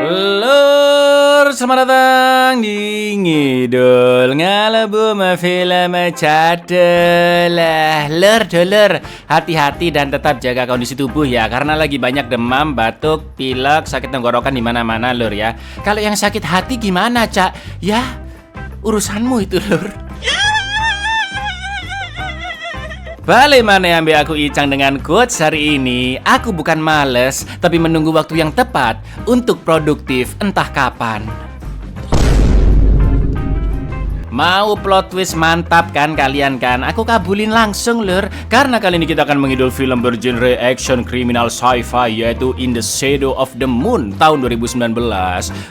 Lur, selamat datang di Ngidul Ngalebu Film Cadelah. Lur, dulur, hati-hati dan tetap jaga kondisi tubuh ya, karena lagi banyak demam, batuk, pilek, sakit tenggorokan di mana-mana lur ya. Kalau yang sakit hati gimana, Cak? Ya, urusanmu itu lur. Balik mana ambil aku Icang dengan quotes hari ini. Aku bukan males, tapi menunggu waktu yang tepat untuk produktif entah kapan. Mau plot twist mantap kan kalian kan? Aku kabulin langsung lur. Karena kali ini kita akan mengidul film bergenre action kriminal sci-fi, yaitu In the Shadow of the Moon tahun 2019.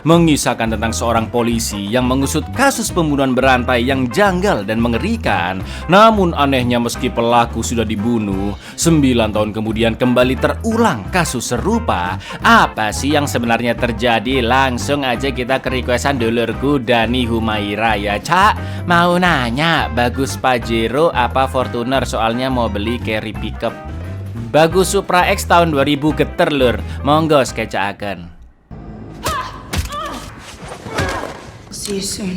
Mengisahkan tentang seorang polisi yang mengusut kasus pembunuhan berantai yang janggal dan mengerikan. Namun anehnya meski pelaku sudah dibunuh, 9 tahun kemudian kembali terulang kasus serupa. Apa sih yang sebenarnya terjadi? Langsung aja kita ke requestan dulurku Dani Humaira ya, Cak. Mau nanya, bagus Pajero apa Fortuner? Soalnya mau beli carry pickup. Bagus Supra X tahun 2000 geter lur. Monggo skecaaken. See you soon.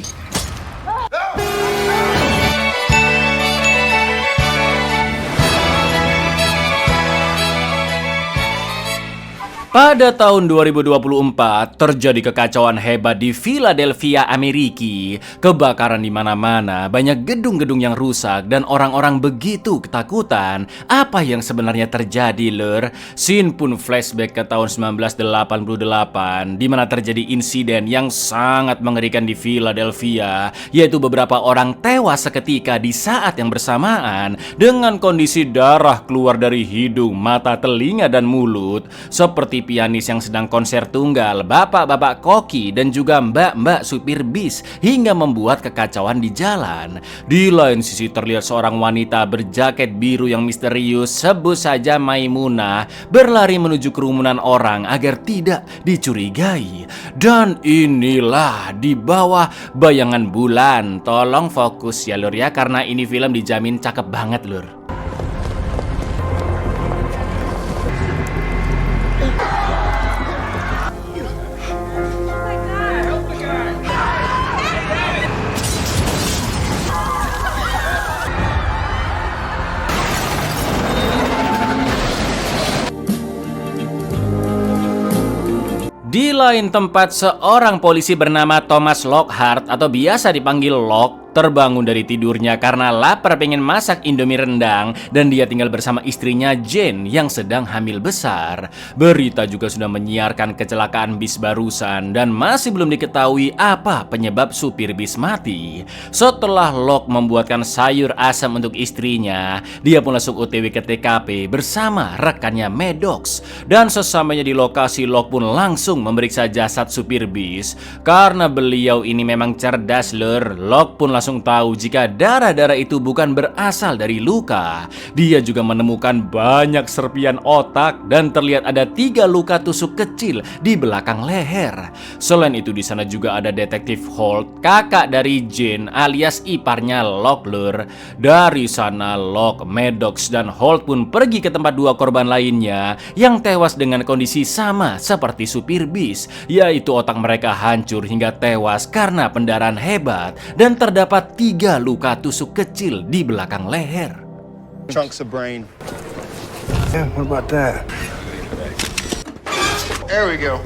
Pada tahun 2024 terjadi kekacauan hebat di Philadelphia, Amerika. Kebakaran di mana-mana, banyak gedung-gedung yang rusak dan orang-orang begitu ketakutan. Apa yang sebenarnya terjadi, lur? Scene pun flashback ke tahun 1988 di mana terjadi insiden yang sangat mengerikan di Philadelphia, yaitu beberapa orang tewas seketika di saat yang bersamaan dengan kondisi darah keluar dari hidung, mata, telinga dan mulut, seperti pianis yang sedang konser tunggal, bapak-bapak koki, dan juga mbak-mbak supir bis, hingga membuat kekacauan di jalan. Di lain sisi terlihat seorang wanita berjaket biru yang misterius, sebut saja Maimunah, berlari menuju kerumunan orang agar tidak dicurigai. Dan inilah di bawah bayangan bulan. Tolong fokus ya lur ya, karena ini film dijamin cakep banget lur. Di lain tempat, seorang polisi bernama Thomas Lockhart atau biasa dipanggil Lock terbangun dari tidurnya karena lapar pengen masak indomie rendang, dan dia tinggal bersama istrinya Jane yang sedang hamil besar. Berita juga sudah menyiarkan kecelakaan bis barusan dan masih belum diketahui apa penyebab supir bis mati. Setelah Lock membuatkan sayur asam untuk istrinya, dia pun langsung OTW ke TKP bersama rekannya Maddox. Dan sesamanya di lokasi, Lock pun langsung memeriksa jasad supir bis. Karena beliau ini memang cerdas lur, Lock pun langsung tahu jika darah-darah itu bukan berasal dari luka. Dia juga menemukan banyak serpian otak dan terlihat ada 3 luka tusuk kecil di belakang leher. Selain itu di sana juga ada detektif Holt, kakak dari Jane alias iparnya Lock lur. Dari sana Lock, Maddox dan Holt pun pergi ke tempat 2 korban lainnya yang tewas dengan kondisi sama seperti supir bis, yaitu otak mereka hancur hingga tewas karena pendarahan hebat dan terdapat 3 luka tusuk kecil di belakang leher. Chunks of brain. Yeah, what about that? There we go.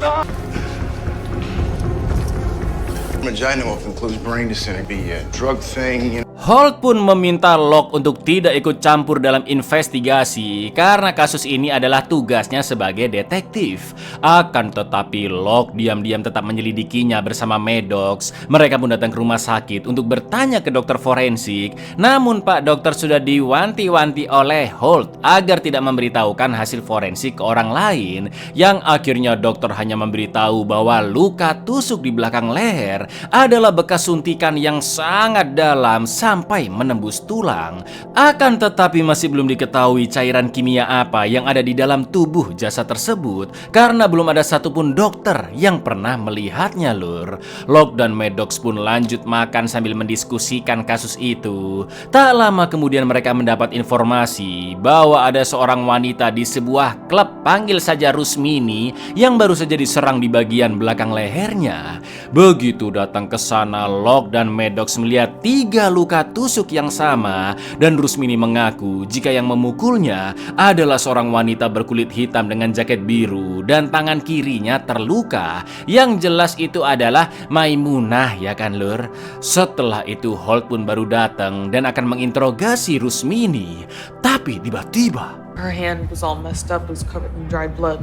Vagina often includes brain descent. It'd be a drug thing, you know. Holt pun meminta Lock untuk tidak ikut campur dalam investigasi karena kasus ini adalah tugasnya sebagai detektif. Akan tetapi Lock diam-diam tetap menyelidikinya bersama Maddox. Mereka pun datang ke rumah sakit untuk bertanya ke dokter forensik. Namun Pak Dokter sudah diwanti-wanti oleh Holt agar tidak memberitahukan hasil forensik ke orang lain. Yang akhirnya dokter hanya memberitahu bahwa luka tusuk di belakang leher adalah bekas suntikan yang sangat dalam sampai sampai menembus tulang. Akan tetapi masih belum diketahui cairan kimia apa yang ada di dalam tubuh jasad tersebut karena belum ada satupun dokter yang pernah melihatnya, Lur. Locke dan Maddox pun lanjut makan sambil mendiskusikan kasus itu. Tak lama kemudian mereka mendapat informasi bahwa ada seorang wanita di sebuah klub, panggil saja Rusmini, yang baru saja diserang di bagian belakang lehernya. Begitu datang ke sana, Locke dan Maddox melihat 3 luka tusuk yang sama dan Rusmini mengaku jika yang memukulnya adalah seorang wanita berkulit hitam dengan jaket biru dan tangan kirinya terluka. Yang jelas itu adalah Maimunah, ya kan, Lur? Setelah itu Holt pun baru datang dan akan menginterogasi Rusmini. Tapi tiba-tiba Her hand was all messed up, it was covered in dry blood.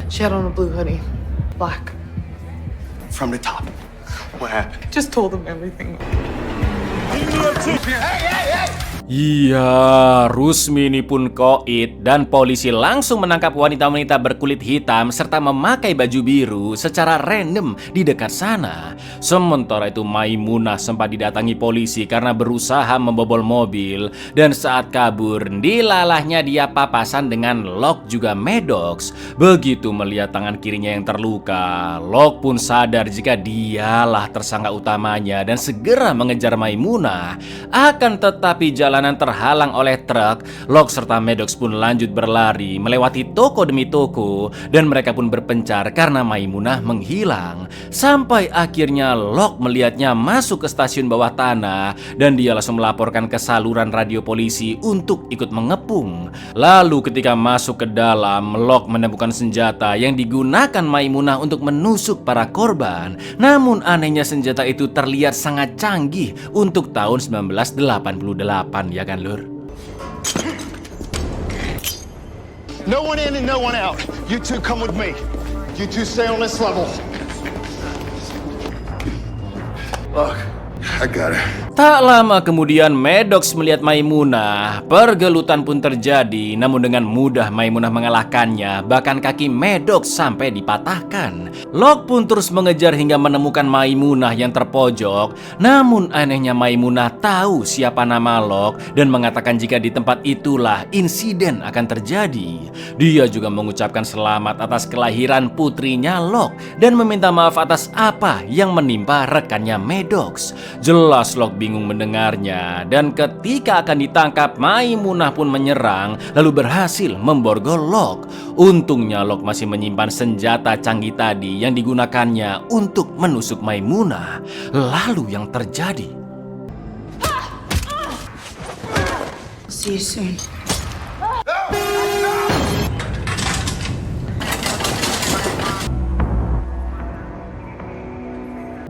She had on a blue hoodie. Black. From the top. What happened? Just told him everything. iya, Rusmini pun koit dan polisi langsung menangkap wanita-wanita berkulit hitam serta memakai baju biru secara random di dekat sana. Sementara itu Maimunah sempat didatangi polisi karena berusaha membobol mobil dan saat kabur dilalahnya dia papasan dengan Locke juga Maddox. Begitu melihat tangan kirinya yang terluka, Locke pun sadar jika dialah tersangka utamanya dan segera mengejar Maimunah. Akan tetapi jalanan terhalang oleh truk. Locke serta Maddox pun lanjut berlari melewati toko demi toko dan mereka pun berpencar karena Maimunah menghilang. Sampai akhirnya Locke melihatnya masuk ke stasiun bawah tanah dan dia langsung melaporkan ke saluran radio polisi untuk ikut mengepung. Lalu ketika masuk ke dalam, Locke menemukan senjata yang digunakan Maimunah untuk menusuk para korban. Namun anehnya senjata itu terlihat sangat canggih untuk tahun 1988, ya kan, Lur? No one in and no one out. You two come with me. You two stay on this level. Look, I got it. Tak lama kemudian Maddox melihat Maimunah. Pergelutan pun terjadi, namun dengan mudah Maimunah mengalahkannya. Bahkan kaki Maddox sampai dipatahkan. Locke pun terus mengejar hingga menemukan Maimunah yang terpojok. Namun anehnya Maimunah tahu siapa nama Locke dan mengatakan jika di tempat itulah insiden akan terjadi. Dia juga mengucapkan selamat atas kelahiran putrinya Locke dan meminta maaf atas apa yang menimpa rekannya Maddox. Jelas Locke bingung mendengarnya dan ketika akan ditangkap Maimunah pun menyerang lalu berhasil memborgol Locke. Untungnya Locke masih menyimpan senjata canggih tadi yang digunakannya untuk menusuk Maimunah. Lalu yang terjadi, See you soon.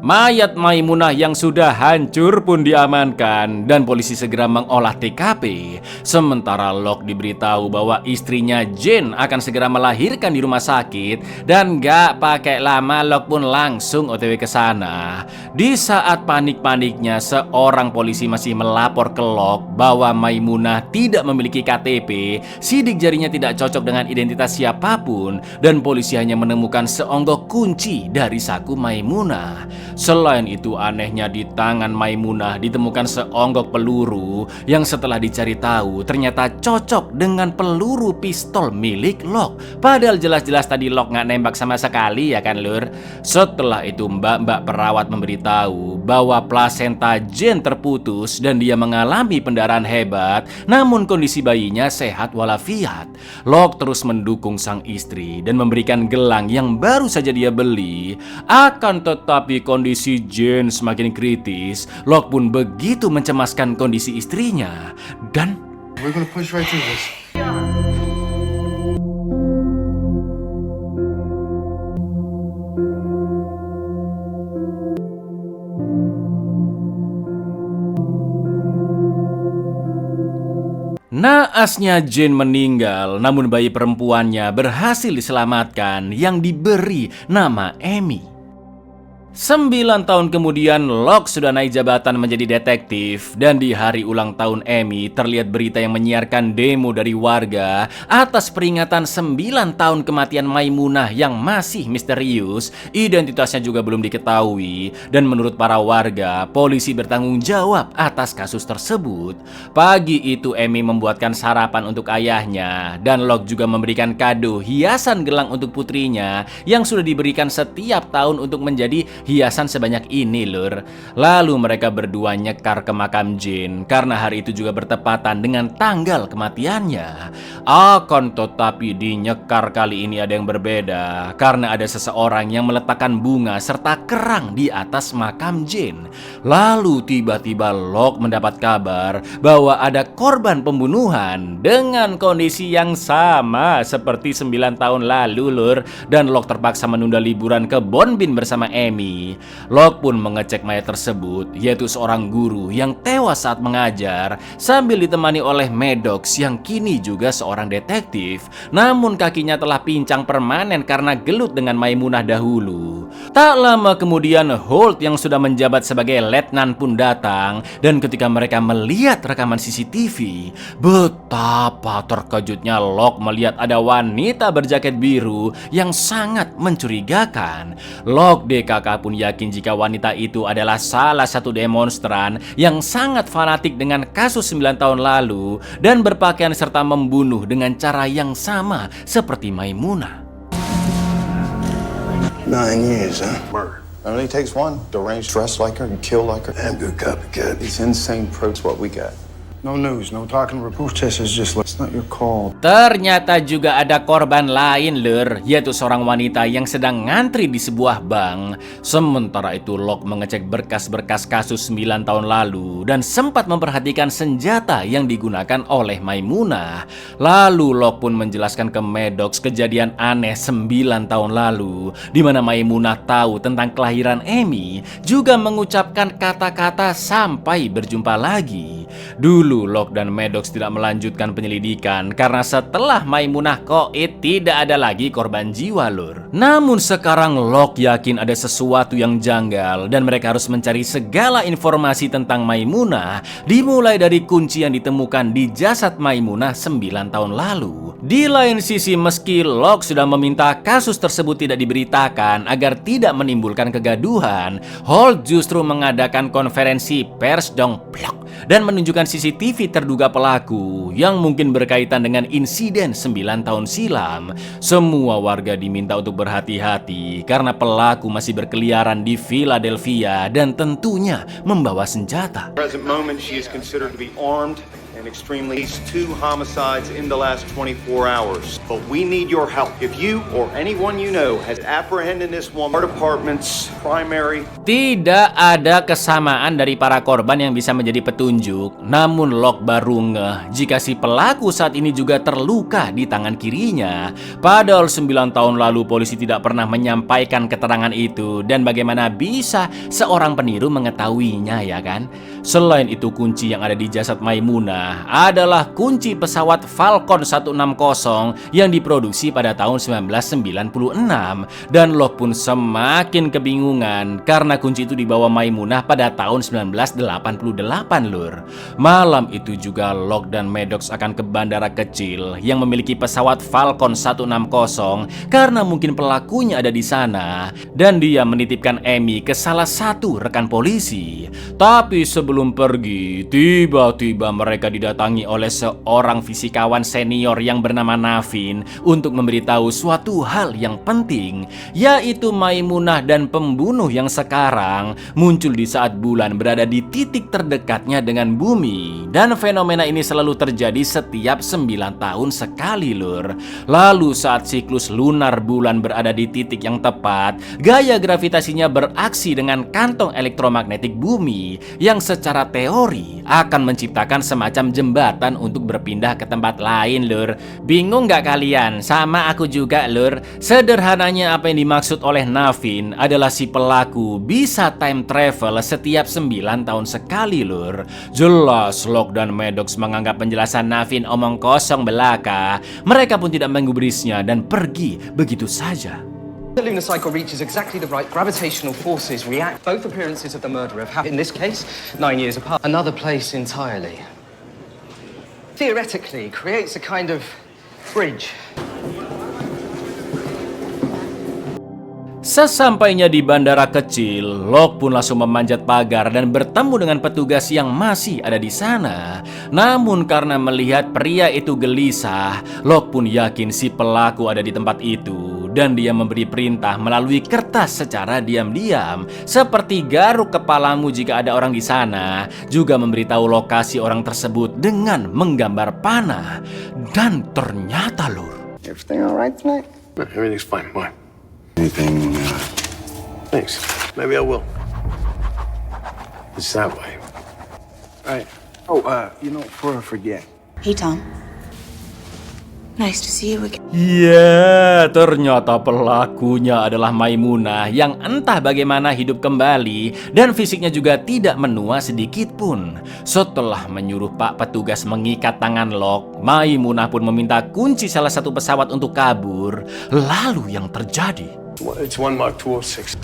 mayat Maimunah yang sudah hancur pun diamankan dan polisi segera mengolah TKP. Sementara Locke diberitahu bahwa istrinya Jane akan segera melahirkan di rumah sakit dan gak pakai lama Locke pun langsung OTW ke sana. Di saat panik-paniknya seorang polisi masih melapor ke Locke bahwa Maimunah tidak memiliki KTP, sidik jarinya tidak cocok dengan identitas siapapun dan polisi hanya menemukan seonggok kunci dari saku Maimunah. Selain itu anehnya di tangan Maimunah ditemukan seonggok peluru yang setelah dicari tahu ternyata cocok dengan peluru pistol milik Locke. Padahal jelas-jelas tadi Locke nggak nembak sama sekali, ya kan, Lur? Setelah itu mbak-mbak perawat memberitahu bahwa plasenta Jane terputus dan dia mengalami pendarahan hebat, namun kondisi bayinya sehat walafiat. Locke terus mendukung sang istri dan memberikan gelang yang baru saja dia beli. Akan tetapi kondisi Jane semakin kritis. Locke pun begitu mencemaskan kondisi istrinya dan We're gonna push right through this. naasnya Jane meninggal, namun bayi perempuannya berhasil diselamatkan yang diberi nama Amy. 9 tahun kemudian, Locke sudah naik jabatan menjadi detektif. Dan di hari ulang tahun Amy, terlihat berita yang menyiarkan demo dari warga atas peringatan 9 tahun kematian Maimunah yang masih misterius. Identitasnya juga belum diketahui. Dan menurut para warga, polisi bertanggung jawab atas kasus tersebut. Pagi itu Amy membuatkan sarapan untuk ayahnya. Dan Locke juga memberikan kado hiasan gelang untuk putrinya yang sudah diberikan setiap tahun untuk menjadi hiasan sebanyak ini, lur. Lalu mereka berdua nyekar ke makam Jane karena hari itu juga bertepatan dengan tanggal kematiannya. Akan tetapi di nyekar kali ini ada yang berbeda karena ada seseorang yang meletakkan bunga serta kerang di atas makam Jane. Lalu tiba-tiba Locke mendapat kabar bahwa ada korban pembunuhan dengan kondisi yang sama seperti 9 tahun lalu, lur. Dan Locke terpaksa menunda liburan ke Bonbin bersama Amy. Locke pun mengecek mayat tersebut, yaitu seorang guru yang tewas saat mengajar, sambil ditemani oleh Maddox yang kini juga seorang detektif. Namun kakinya telah pincang permanen karena gelut dengan Maimunah dahulu. Tak lama kemudian Holt yang sudah menjabat sebagai letnan pun datang. Dan ketika mereka melihat rekaman CCTV, betapa terkejutnya Locke melihat ada wanita berjaket biru yang sangat mencurigakan. Locke DKK pun yakin jika wanita itu adalah salah satu demonstran yang sangat fanatik dengan kasus 9 tahun lalu dan berpakaian serta membunuh dengan cara yang sama seperti Maimunah. 9 years, huh? Murder. It only takes one. Deranged, dress like her, and kill like her. Damn good copycat. These insane pros what we got. No news, no talking to protesters, just like, it's not your call. Ternyata juga ada korban lain, lur, yaitu seorang wanita yang sedang ngantri di sebuah bank. Sementara itu Locke mengecek berkas-berkas kasus 9 tahun lalu dan sempat memperhatikan senjata yang digunakan oleh Maimunah. Lalu Locke pun menjelaskan ke Maddox kejadian aneh 9 tahun lalu, di mana Maimunah tahu tentang kelahiran Amy, juga mengucapkan kata-kata sampai berjumpa lagi. Dulu Locke dan Maddox tidak melanjutkan penyelidikan karena setelah Maimunah koit tidak ada lagi korban jiwa, lur. Namun sekarang Locke yakin ada sesuatu yang janggal dan mereka harus mencari segala informasi tentang Maimunah, dimulai dari kunci yang ditemukan di jasad Maimunah 9 tahun lalu. Di lain sisi, meski Locke sudah meminta kasus tersebut tidak diberitakan agar tidak menimbulkan kegaduhan, Holt justru mengadakan konferensi pers dongplok dan menunjukkan CCTV terduga pelaku yang mungkin berkaitan dengan insiden 9 tahun silam. Semua warga diminta untuk berhati-hati karena pelaku masih berkeliaran di Philadelphia dan tentunya membawa senjata. Present moment, she is considered to be armed and extremely 2 homicides in the last 24 hours. But we need your help. If you or anyone you know has apprehended this woman, our department's primary. Tidak ada kesamaan dari para korban yang bisa menjadi petunjuk. Namun Locke baru ngeh jika si pelaku saat ini juga terluka di tangan kirinya. Padahal 9 tahun lalu polisi tidak pernah menyampaikan keterangan itu. Dan bagaimana bisa seorang peniru mengetahuinya, ya kan? Selain itu, kunci yang ada di jasad Maimunah adalah kunci pesawat Falcon 160 yang diproduksi pada tahun 1996. Dan Locke pun semakin kebingungan karena kunci itu dibawa Maimunah pada tahun 1988, lur. Malam itu juga Locke dan Maddox akan ke bandara kecil yang memiliki pesawat Falcon 160 karena mungkin pelakunya ada di sana. Dan dia menitipkan Amy ke salah satu rekan polisi. Tapi sebelum pergi, tiba-tiba mereka didatangi oleh seorang fisikawan senior yang bernama Navin untuk memberitahu suatu hal yang penting, yaitu Maimunah dan pembunuh yang sekarang muncul di saat bulan berada di titik terdekatnya dengan bumi. Dan fenomena ini selalu terjadi setiap 9 tahun sekali, lur. Lalu saat siklus lunar bulan berada di titik yang tepat, gaya gravitasinya beraksi dengan kantong elektromagnetik bumi yang secara teori akan menciptakan semacam jembatan untuk berpindah ke tempat lain, lur. Bingung gak kalian? Sama aku juga, lur. Sederhananya apa yang dimaksud oleh Navin adalah si pelaku bisa time travel setiap 9 tahun sekali, lur. Jelas Locke dan Maddox menganggap penjelasan Navin omong kosong belaka. Mereka pun tidak menggubrisnya dan pergi begitu saja. The lunar cycle reaches exactly the right gravitational forces react. Both appearances of the murderer have happened, in this case, 9 years apart. Another place entirely. Theoretically, creates a kind of bridge. Sesampainya di bandara kecil, Locke pun langsung memanjat pagar dan bertemu dengan petugas yang masih ada di sana. Namun karena melihat pria itu gelisah, Locke pun yakin si pelaku ada di tempat itu. Dan dia memberi perintah melalui kertas secara diam-diam, seperti garuk kepalamu jika ada orang di sana. Juga memberitahu lokasi orang tersebut dengan menggambar panah. Dan ternyata, Lur, Everything all right tonight? Everything's fine. Why? Anything, Thanks. Maybe I will. It's that way. right. Oh, before I forget. Hey, Tom. Nice to see you again. ya, ternyata pelakunya adalah Maimunah yang entah bagaimana hidup kembali dan fisiknya juga tidak menua sedikit pun. Setelah menyuruh Pak petugas mengikat tangan Locke, Maimunah pun meminta kunci salah satu pesawat untuk kabur. Lalu yang terjadi, It's 1 Mark 206.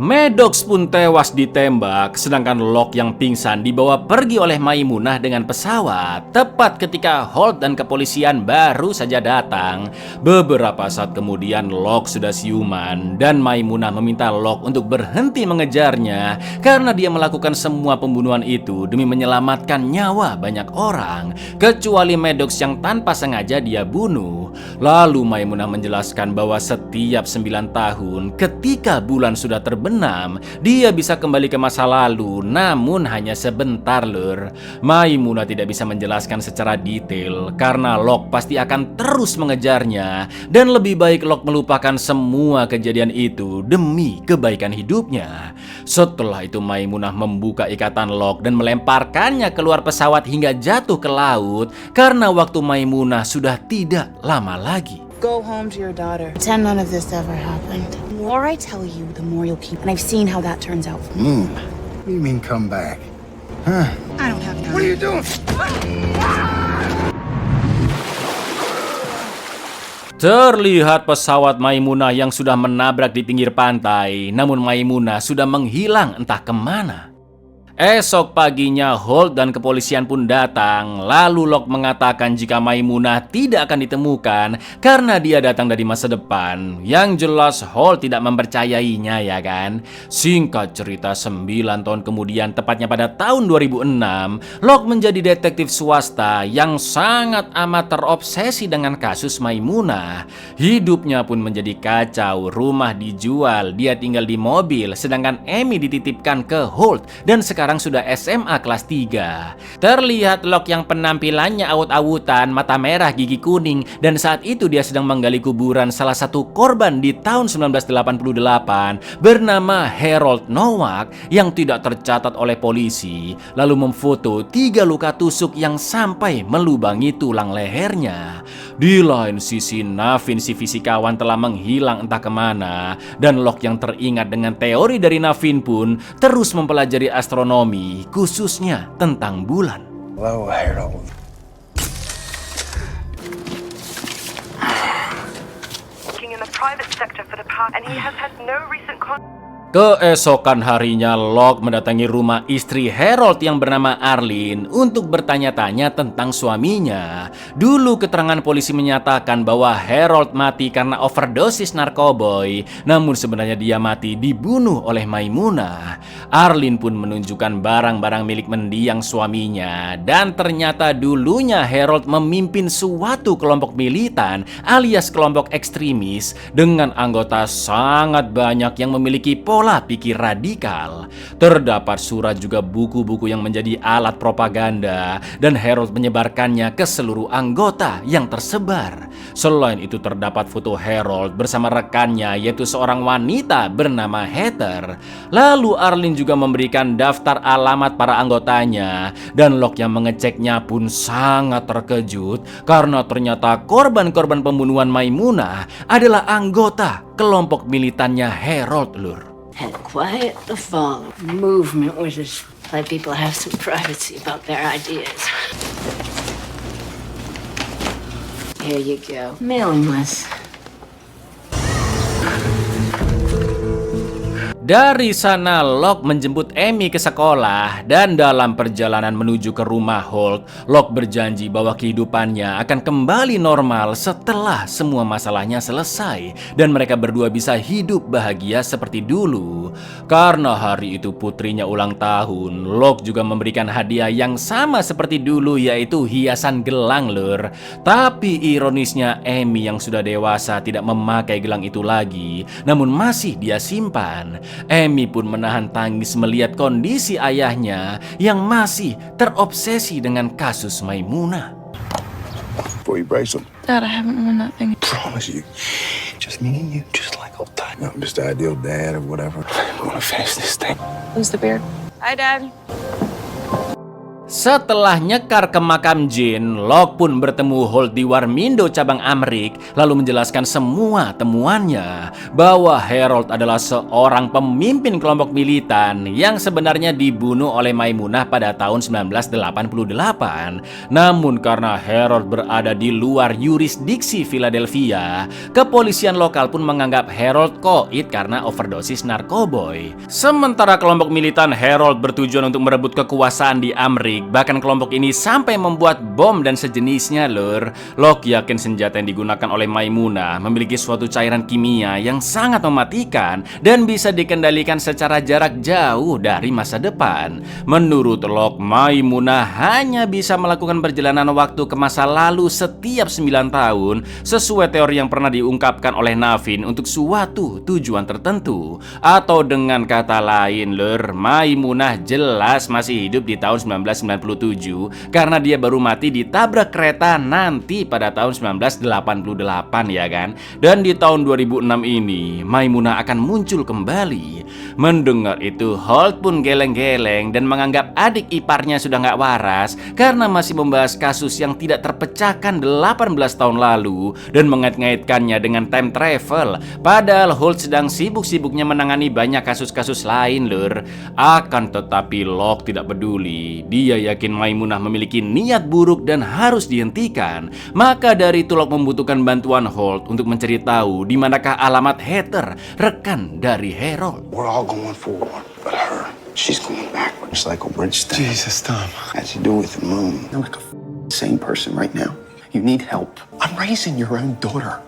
Maddox pun tewas ditembak, sedangkan Locke yang pingsan dibawa pergi oleh Maimunah dengan pesawat. Tepat ketika Holt dan kepolisian baru saja datang. Beberapa saat kemudian Locke sudah siuman dan Maimunah meminta Locke untuk berhenti mengejarnya karena dia melakukan semua pembunuhan itu demi menyelamatkan nyawa banyak orang, kecuali Maddox yang tanpa sengaja dia bunuh. Lalu Maimunah menjelaskan bahwa setiap 9 tahun ketika bulan sudah terbenam, dia bisa kembali ke masa lalu, namun hanya sebentar, Lur. Maimunah tidak bisa menjelaskan secara detail karena Locke pasti akan terus mengejarnya dan lebih baik Locke melupakan semua kejadian itu demi kebaikan hidupnya. Setelah itu Maimunah membuka ikatan Locke dan melemparkannya keluar pesawat hingga jatuh ke laut karena waktu Maimunah sudah tidak lama lagi. Go home to your daughter. Pretend none of this ever happened. The more I tell you, the more you'll keep. And I've seen how that turns out. What do you mean come back? I don't have time. What are you doing? Terlihat pesawat Maimunah yang sudah menabrak di pinggir pantai, namun Maimunah sudah menghilang entah kemana. Esok paginya Holt dan kepolisian pun datang. Lalu Locke mengatakan jika Maimunah tidak akan ditemukan karena dia datang dari masa depan. Yang jelas Holt tidak mempercayainya, ya kan? Singkat cerita, 9 tahun kemudian, tepatnya pada tahun 2006, Locke menjadi detektif swasta yang sangat amat terobsesi dengan kasus Maimunah. Hidupnya pun menjadi kacau, rumah dijual, dia tinggal di mobil, sedangkan Amy dititipkan ke Holt dan sekarang sudah SMA kelas 3. Terlihat Locke yang penampilannya awut-awutan, mata merah, gigi kuning, dan saat itu dia sedang menggali kuburan salah satu korban di tahun 1988 bernama Harold Nowak yang tidak tercatat oleh polisi, lalu memfoto 3 luka tusuk yang sampai melubangi tulang lehernya. Di lain sisi, Navin si fisikawan telah menghilang entah kemana, dan Locke yang teringat dengan teori dari Navin pun terus mempelajari astronomi, khususnya tentang bulan. Hello, Harold. Working in the private sector for the past, and he has had no recent contact. Keesokan harinya, Locke mendatangi rumah istri Harold yang bernama Arlene untuk bertanya-tanya tentang suaminya. Dulu keterangan polisi menyatakan bahwa Harold mati karena overdosis narkoboy, namun sebenarnya dia mati dibunuh oleh Maimunah. Arlene pun menunjukkan barang-barang milik mendiang suaminya, dan ternyata dulunya Harold memimpin suatu kelompok militan alias kelompok ekstremis dengan anggota sangat banyak yang memiliki pola pikir radikal. Terdapat surat juga buku-buku yang menjadi alat propaganda dan Harold menyebarkannya ke seluruh anggota yang tersebar. Selain itu terdapat foto Harold bersama rekannya yaitu seorang wanita bernama Heather. Lalu Arlene juga memberikan daftar alamat para anggotanya dan Locke yang mengeceknya pun sangat terkejut karena ternyata korban-korban pembunuhan Maimunah adalah anggota kelompok militannya Harold, Lur. Had quite a fall movement, which is let people have some privacy about their ideas. Here you go. Mailing list. Dari sana, Locke menjemput Amy ke sekolah dan dalam perjalanan menuju ke rumah Holt, Locke berjanji bahwa kehidupannya akan kembali normal setelah semua masalahnya selesai dan mereka berdua bisa hidup bahagia seperti dulu. Karena hari itu putrinya ulang tahun, Locke juga memberikan hadiah yang sama seperti dulu, yaitu hiasan gelang, lur. Tapi ironisnya, Amy yang sudah dewasa tidak memakai gelang itu lagi, namun masih dia simpan. Amy pun menahan tangis melihat kondisi ayahnya yang masih terobsesi dengan kasus Maimunah. Before you brace them. Dad, I haven't worn that thing. Promise you. Just me and you, just like old time. I'm just the ideal dad or whatever. I'm gonna finish this thing. Who's the beard? Hi, Dad. Setelah nyekar ke makam Jin, Locke pun bertemu Holt di Warmindo cabang Amrik, lalu menjelaskan semua temuannya bahwa Harold adalah seorang pemimpin kelompok militan yang sebenarnya dibunuh oleh Maimunah pada tahun 1988. Namun karena Harold berada di luar yurisdiksi Philadelphia, kepolisian lokal pun menganggap Harold koid karena overdosis narkoboy. Sementara kelompok militan Harold bertujuan untuk merebut kekuasaan di Amrik. Bahkan kelompok ini sampai membuat bom dan sejenisnya, lur. Locke yakin senjata yang digunakan oleh Maimunah memiliki suatu cairan kimia yang sangat mematikan dan bisa dikendalikan secara jarak jauh dari masa depan. Menurut Locke, Maimunah hanya bisa melakukan perjalanan waktu ke masa lalu setiap 9 tahun sesuai teori yang pernah diungkapkan oleh Navin untuk suatu tujuan tertentu. Atau dengan kata lain, lur, Maimunah jelas masih hidup di tahun 1997 karena dia baru mati ditabrak kereta nanti pada tahun 1988, ya kan? Dan di tahun 2006 ini Maimunah akan muncul kembali. Mendengar itu, Holt pun geleng-geleng dan menganggap adik iparnya sudah nggak waras karena masih membahas kasus yang tidak terpecahkan 18 tahun lalu dan mengait-ngaitkannya dengan time travel. Padahal Holt sedang sibuk-sibuknya menangani banyak kasus-kasus lain, lur. Akan tetapi Locke tidak peduli. Dia yakin Maimunah memiliki niat buruk dan harus dihentikan. Maka dari itu Locke membutuhkan bantuan Holt untuk mencari tahu di manakah alamat Heather, rekan dari Harold. We're all going forward, but her, she's going backward. It's like a bridge thing. Jesus, Tom. Has to do with the moon. You're like a sane person right now. You need help. I'm raising your own daughter.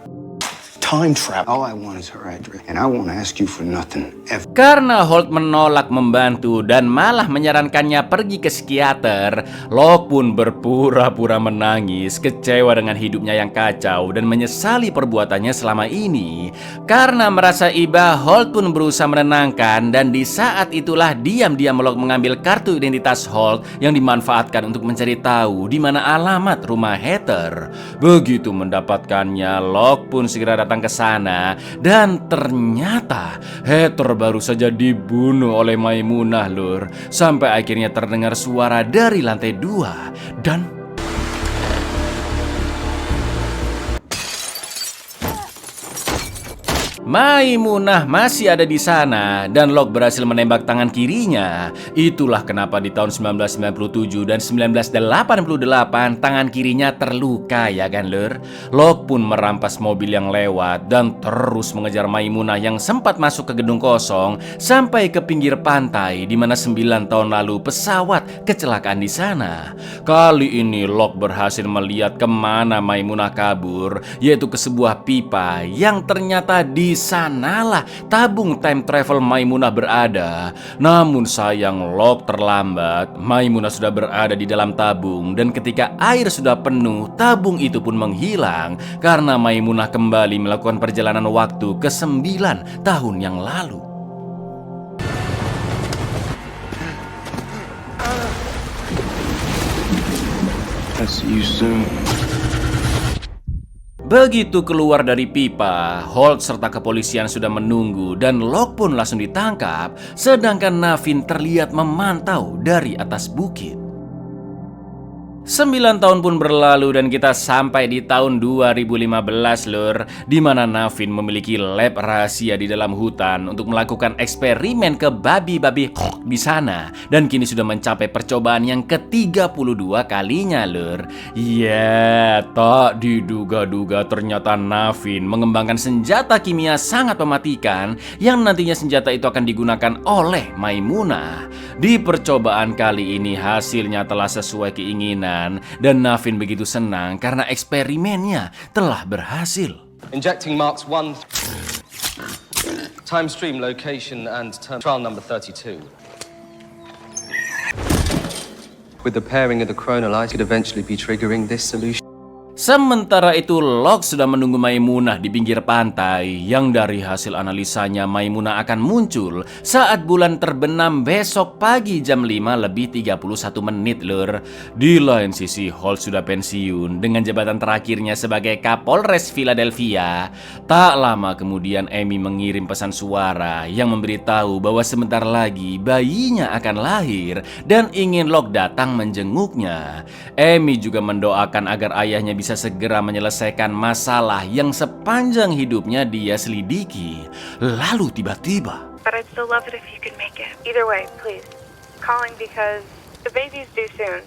Time travel. All I want is her address, and I won't ask you for nothing ever. Karena Holt menolak membantu dan malah menyarankannya pergi ke psikiater, Locke pun berpura-pura menangis, kecewa dengan hidupnya yang kacau dan menyesali perbuatannya selama ini. Karena merasa iba, Holt pun berusaha menenangkan dan di saat itulah diam-diam Locke mengambil kartu identitas Holt yang dimanfaatkan untuk mencari tahu di mana alamat rumah Heather. Begitu mendapatkannya, Locke pun segera datang ke sana dan ternyata Heather baru saja dibunuh oleh Maimunah, lur. Sampai akhirnya terdengar suara dari lantai 2 dan Maimunah masih ada di sana dan Locke berhasil menembak tangan kirinya. Itulah kenapa di tahun 1997 dan 1988 tangan kirinya terluka, ya kan, lur? Locke pun merampas mobil yang lewat dan terus mengejar Maimunah yang sempat masuk ke gedung kosong sampai ke pinggir pantai di mana 9 tahun lalu pesawat kecelakaan di sana. Kali ini Locke berhasil melihat kemana Maimunah kabur, yaitu ke sebuah pipa yang ternyata di sanalah tabung time travel Maimunah berada. Namun sayang Locke terlambat. Maimunah sudah berada di dalam tabung dan ketika air sudah penuh, tabung itu pun menghilang karena Maimunah kembali melakukan perjalanan waktu ke 9 tahun yang lalu. I'll see you soon. Begitu keluar dari pipa, Holt serta kepolisian sudah menunggu dan Locke pun langsung ditangkap, sedangkan Navin terlihat memantau dari atas bukit. 9 tahun pun berlalu dan kita sampai di tahun 2015 lur, di mana Navin memiliki lab rahasia di dalam hutan untuk melakukan eksperimen ke babi-babi di sana, dan kini sudah mencapai percobaan yang ke-32 kalinya lur. Ya, tak diduga-duga ternyata Navin mengembangkan senjata kimia sangat mematikan yang nantinya senjata itu akan digunakan oleh Maimunah. Di percobaan kali ini hasilnya telah sesuai keinginan dan Navin begitu senang karena eksperimennya telah berhasil. Injecting marks 1, time stream location and trial number 32. With the pairing of the chronolite could eventually be triggering this solution. Sementara itu Locke sudah menunggu Maimunah di pinggir pantai yang dari hasil analisanya Maimunah akan muncul saat bulan terbenam besok pagi jam 5:31 lur. Di lain sisi Holt sudah pensiun dengan jabatan terakhirnya sebagai Kapolres Philadelphia. Tak lama kemudian Amy mengirim pesan suara yang memberitahu bahwa sebentar lagi bayinya akan lahir dan ingin Locke datang menjenguknya. Amy juga mendoakan agar ayahnya bisa segera menyelesaikan masalah yang sepanjang hidupnya dia selidiki. Lalu tiba-tiba, But I'd still love it if you could make it. Either way, please. Calling because the baby's due soon.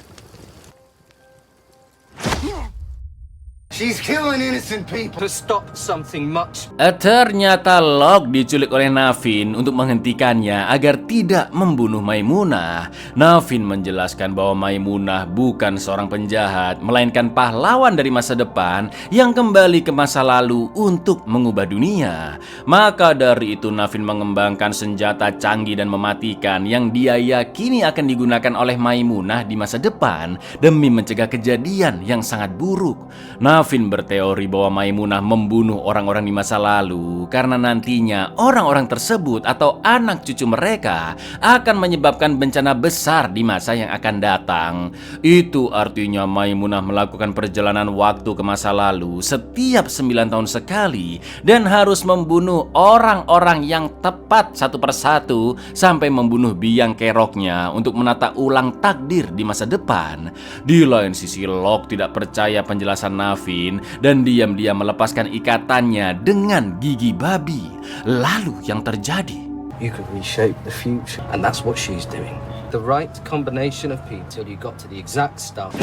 She's killing innocent people. To stop something much. ternyata Locke diculik oleh Navin untuk menghentikannya agar tidak membunuh Maimunah. Navin menjelaskan bahwa Maimunah bukan seorang penjahat, melainkan pahlawan dari masa depan yang kembali ke masa lalu untuk mengubah dunia. Maka dari itu Navin mengembangkan senjata canggih dan mematikan yang dia yakini akan digunakan oleh Maimunah di masa depan demi mencegah kejadian yang sangat buruk. Navin berteori bahwa Maimunah membunuh orang-orang di masa lalu karena nantinya orang-orang tersebut atau anak cucu mereka akan menyebabkan bencana besar di masa yang akan datang. Itu artinya Maimunah melakukan perjalanan waktu ke masa lalu setiap 9 tahun sekali dan harus membunuh orang-orang yang tepat satu persatu sampai membunuh biang keroknya untuk menata ulang takdir di masa depan. Di lain sisi Locke tidak percaya penjelasan Navin dan diam-diam melepaskan ikatannya dengan gigi babi. Lalu yang terjadi, You could reshape the future, and that's what she's doing. The right combination of people till you got to the exact stuff.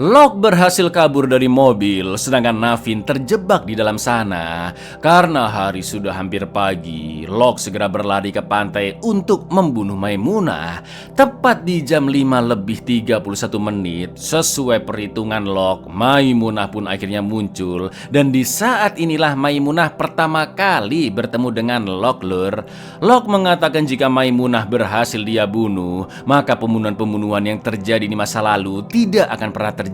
Locke berhasil kabur dari mobil, sedangkan Navin terjebak di dalam sana. Karena hari sudah hampir pagi, Locke segera berlari ke pantai untuk membunuh Maimunah. Tepat di jam 5:31, sesuai perhitungan Locke, Maimunah pun akhirnya muncul. Dan di saat inilah Maimunah pertama kali bertemu dengan Locke lur. Locke mengatakan jika Maimunah berhasil dia bunuh, maka pembunuhan-pembunuhan yang terjadi di masa lalu tidak akan pernah terjadi.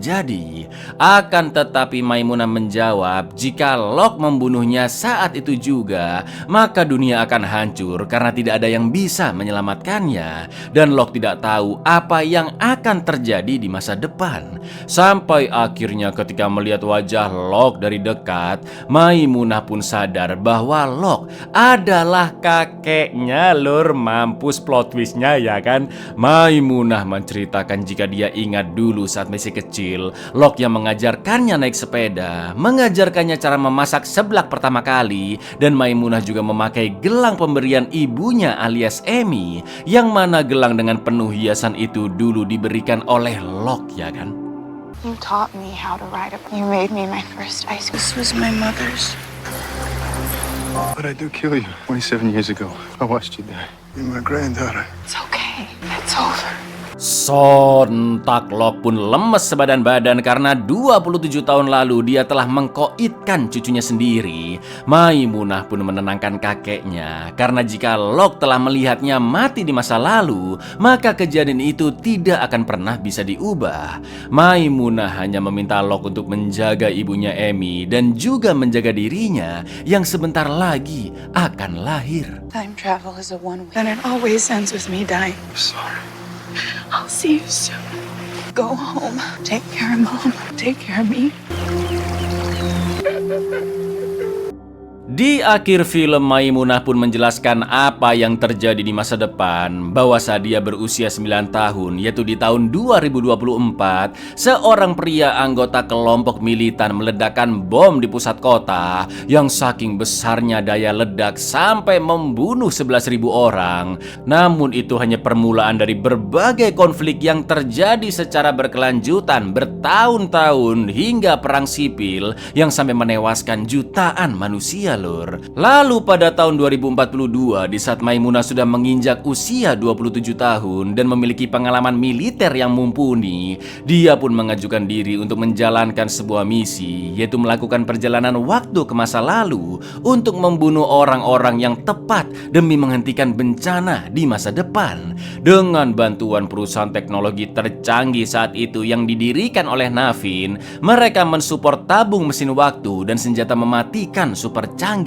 Akan tetapi Maimunah menjawab jika Locke membunuhnya saat itu juga, maka dunia akan hancur karena tidak ada yang bisa menyelamatkannya. Dan Locke tidak tahu apa yang akan terjadi di masa depan. Sampai akhirnya ketika melihat wajah Locke dari dekat, Maimunah pun sadar bahwa Locke adalah kakeknya lur. Mampus plot twistnya ya kan. Maimunah menceritakan jika dia ingat dulu saat masih kecil, Locke yang mengajarkannya naik sepeda, mengajarkannya cara memasak seblak pertama kali, dan Maimunah juga memakai gelang pemberian ibunya alias Amy, yang mana gelang dengan penuh hiasan itu dulu diberikan oleh Locke ya kan. You taught me how to ride a... You made me my first ice. This was my mother's. But I do kill you. 27 years ago, I watched you die. You're my granddaughter. It's okay. It's over. Sontak Locke pun lemes sebadan-badan karena 27 tahun lalu dia telah mengkoitkan cucunya sendiri. Maimunah pun menenangkan kakeknya karena jika Locke telah melihatnya mati di masa lalu, maka kejadian itu tidak akan pernah bisa diubah. Maimunah hanya meminta Locke untuk menjaga ibunya Amy dan juga menjaga dirinya yang sebentar lagi akan lahir. Time travel is a one-way, and it always ends with me dying. I'm sorry. I'll see you soon. Go home. Take care of Mom. Take care of me. Di akhir film, Maimunah pun menjelaskan apa yang terjadi di masa depan, bahwa saat dia berusia 9 tahun, yaitu di tahun 2024, seorang pria anggota kelompok militan meledakkan bom di pusat kota yang saking besarnya daya ledak sampai membunuh 11.000 orang. Namun itu hanya permulaan dari berbagai konflik yang terjadi secara berkelanjutan bertahun-tahun hingga perang sipil yang sampai menewaskan jutaan manusia, lur. Lalu pada tahun 2042, di saat Maimunah sudah menginjak usia 27 tahun dan memiliki pengalaman militer yang mumpuni, dia pun mengajukan diri untuk menjalankan sebuah misi, yaitu melakukan perjalanan waktu ke masa lalu untuk membunuh orang-orang yang tepat demi menghentikan bencana di masa depan. Dengan bantuan perusahaan teknologi tercanggih saat itu yang didirikan oleh Navin, mereka mensupport tabung mesin waktu dan senjata mematikan super canggih.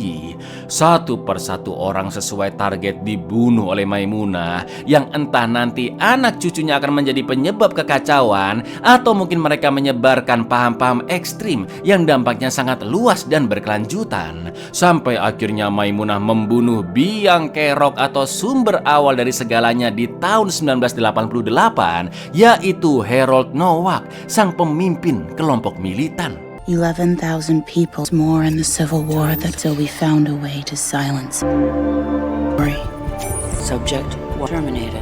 Satu persatu orang sesuai target dibunuh oleh Maimunah, yang entah nanti anak cucunya akan menjadi penyebab kekacauan atau mungkin mereka menyebarkan paham-paham ekstrim yang dampaknya sangat luas dan berkelanjutan. Sampai akhirnya Maimunah membunuh biang kerok atau sumber awal dari segalanya di tahun 1988, yaitu Harold Nowak, sang pemimpin kelompok militan. 11,000 people more in the Civil War until we found a way to silence. Subject terminated.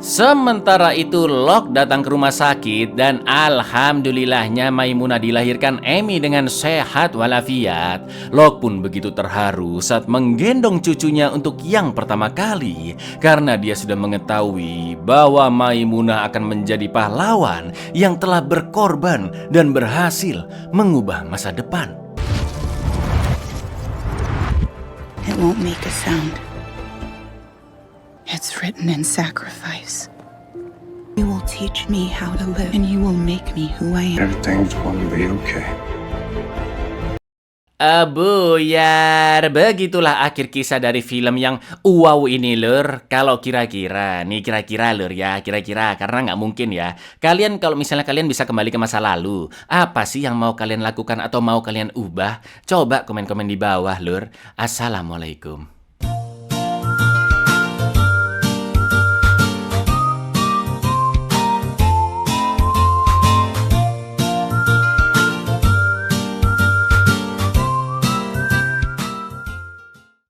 Sementara itu, Locke datang ke rumah sakit dan alhamdulillahnya Maimunah dilahirkan Amy dengan sehat walafiat. Locke pun begitu terharu saat menggendong cucunya untuk yang pertama kali, karena dia sudah mengetahui bahwa Maimunah akan menjadi pahlawan yang telah berkorban dan berhasil mengubah masa depan. It won't make a sound. It's written in sacrifice. You will teach me how to live, and you will make me who I am. Everything's going to be okay. Buyar, begitulah akhir kisah dari film yang wow ini, lur. Kalau kira-kira lur ya, kira-kira, karena nggak mungkin ya. Kalian kalau misalnya kalian bisa kembali ke masa lalu, apa sih yang mau kalian lakukan atau mau kalian ubah? Coba komen-komen di bawah, lur. Assalamualaikum.